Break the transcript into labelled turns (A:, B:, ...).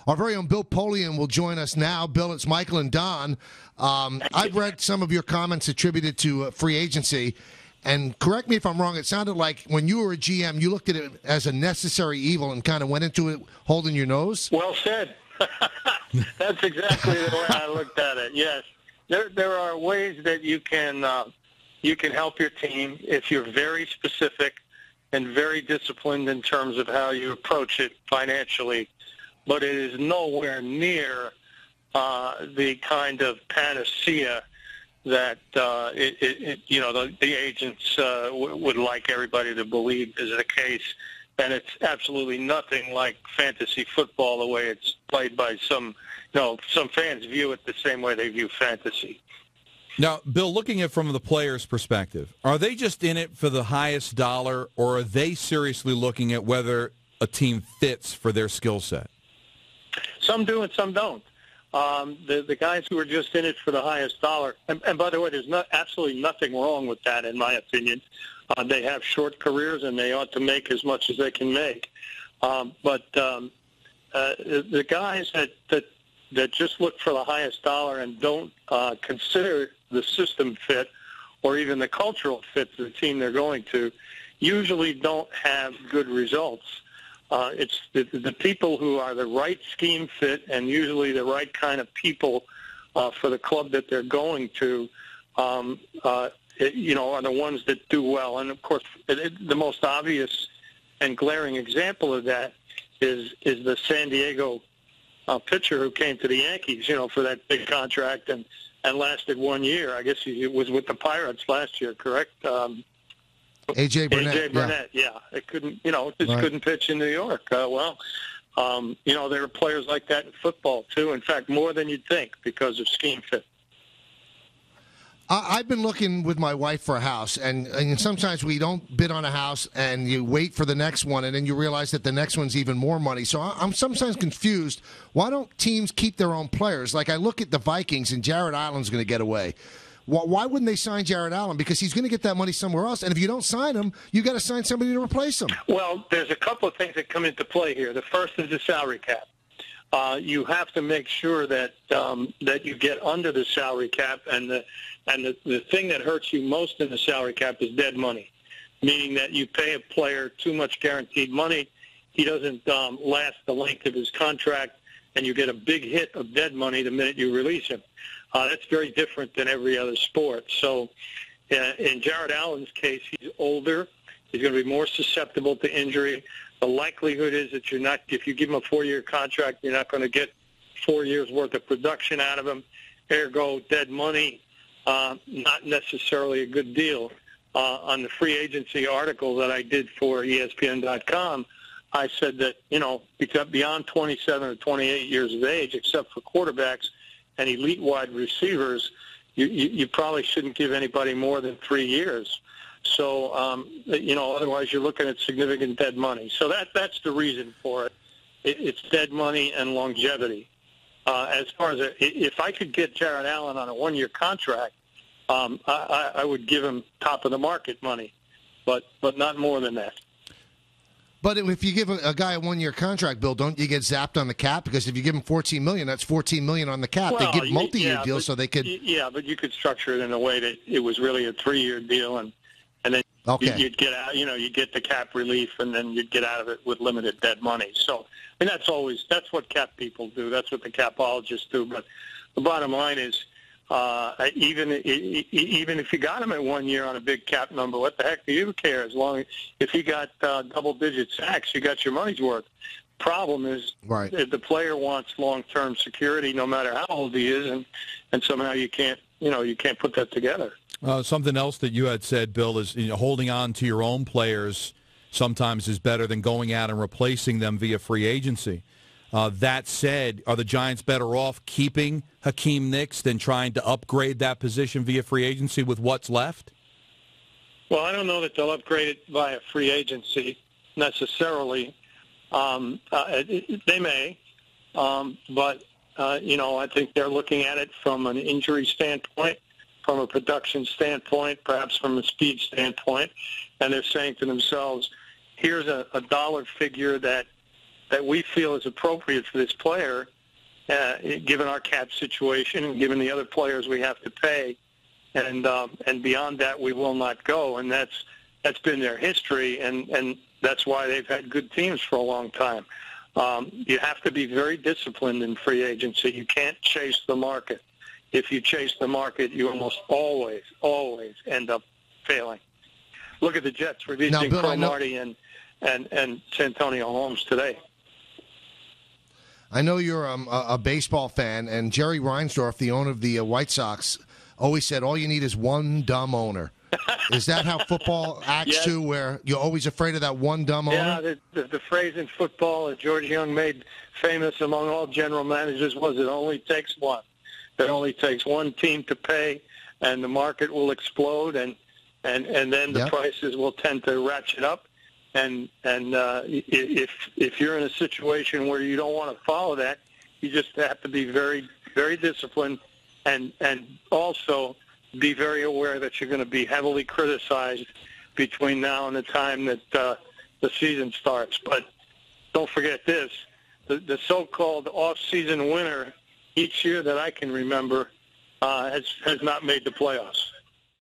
A: Our very own Bill Polian will join us now. Bill, it's Michael and Don. I've read some of your comments attributed to free agency, and correct me if I'm wrong, it sounded like when you were a GM, you looked at it as a necessary evil and kind of went into it holding your nose?
B: Well said. That's exactly the way I looked at it, yes. There are ways that you can help your team if you're very specific and very disciplined in terms of how you approach it financially, but it is nowhere near the kind of panacea that the agents would like everybody to believe is the case, and it's absolutely nothing like fantasy football the way it's played by some fans view it the same way they view fantasy.
C: Now, Bill, looking at it from the player's perspective, are they just in it for the highest dollar, or are they seriously looking at whether a team fits for their skill set?
B: Some do and some don't. The guys who are just in it for the highest dollar, and by the way, there's absolutely nothing wrong with that, in my opinion. They have short careers, and they ought to make as much as they can make. But the guys that just look for the highest dollar and don't consider the system fit or even the cultural fit to the team they're going to usually don't have good results. It's the people who are the right scheme fit and usually the right kind of people for the club that they're going to, are the ones that do well. And, of course, the most obvious and glaring example of that is the San Diego pitcher who came to the Yankees, for that big contract and lasted 1 year. I guess he was with the Pirates last year, correct?
A: A.J. Burnett.
B: A.J. Burnett, yeah. It couldn't, couldn't pitch in New York. There are players like that in football, too. In fact, more than you'd think because of scheme fit.
A: I've been looking with my wife for a house, and sometimes we don't bid on a house, and you wait for the next one, and then you realize that the next one's even more money. So I'm sometimes confused. Why don't teams keep their own players? Like I look at the Vikings, and Jared Allen's going to get away. Why wouldn't they sign Jared Allen? Because he's going to get that money somewhere else, and if you don't sign him, you got to sign somebody to replace him.
B: Well, there's a couple of things that come into play here. The first is the salary cap. You have to make sure that you get under the salary cap, and the thing that hurts you most in the salary cap is dead money, meaning that you pay a player too much guaranteed money, he doesn't last the length of his contract, and you get a big hit of dead money the minute you release him. That's very different than every other sport. So in Jared Allen's case, he's older. He's going to be more susceptible to injury. The likelihood is that if you give him a 4-year contract, you're not going to get 4 years' worth of production out of him. Ergo, dead money, not necessarily a good deal. On the free agency article that I did for ESPN.com, I said that, beyond 27 or 28 years of age, except for quarterbacks and elite wide receivers, you probably shouldn't give anybody more than 3 years. So, otherwise you're looking at significant dead money. So that's the reason for it. It's dead money and longevity. As far as if I could get Jared Allen on a 1-year contract, I would give him top of the market money, but not more than that.
A: But if you give a guy a 1-year contract, Bill, don't you get zapped on the cap? Because if you give him $14 million, that's $14 million on the cap.
B: Well,
A: they give multi-year deals so they could.
B: Yeah, but you could structure it in a way that it was really a 3-year deal, and then you'd get out. You'd get the cap relief, and then you'd get out of it with limited dead money. So, that's what cap people do. That's what the capologists do. But the bottom line is, even if you got him at 1 year on a big cap number, what the heck do you care? If he got double-digit sacks, you got your money's worth. Problem is, if the player wants long-term security, no matter how old he is, and somehow you can't put that together.
C: Something else that you had said, Bill, is holding on to your own players sometimes is better than going out and replacing them via free agency. That said, are the Giants better off keeping Hakeem Nicks than trying to upgrade that position via free agency with what's left?
B: Well, I don't know that they'll upgrade it via free agency necessarily. They may, but I think they're looking at it from an injury standpoint, from a production standpoint, perhaps from a speed standpoint, and they're saying to themselves, here's a dollar figure that that we feel is appropriate for this player, given our cap situation and given the other players we have to pay. And beyond that, we will not go. And that's been their history, and that's why they've had good teams for a long time. You have to be very disciplined in free agency. You can't chase the market. If you chase the market, you almost always end up failing. Look at the Jets releasing Cromartie and Santonio Holmes today.
A: I know you're a baseball fan, and Jerry Reinsdorf, the owner of the White Sox, always said all you need is one dumb owner. Is that how football acts
B: Yes.
A: too, where you're always afraid of that one dumb owner?
B: Yeah, the phrase in football that George Young made famous among all general managers was, it only takes one. It only takes one team to pay, and the market will explode, and then the prices will tend to ratchet up. And if you're in a situation where you don't want to follow that, you just have to be very, very disciplined, and also be very aware that you're going to be heavily criticized between now and the time that the season starts. But don't forget this, the so-called off-season winner each year that I can remember has not made the playoffs.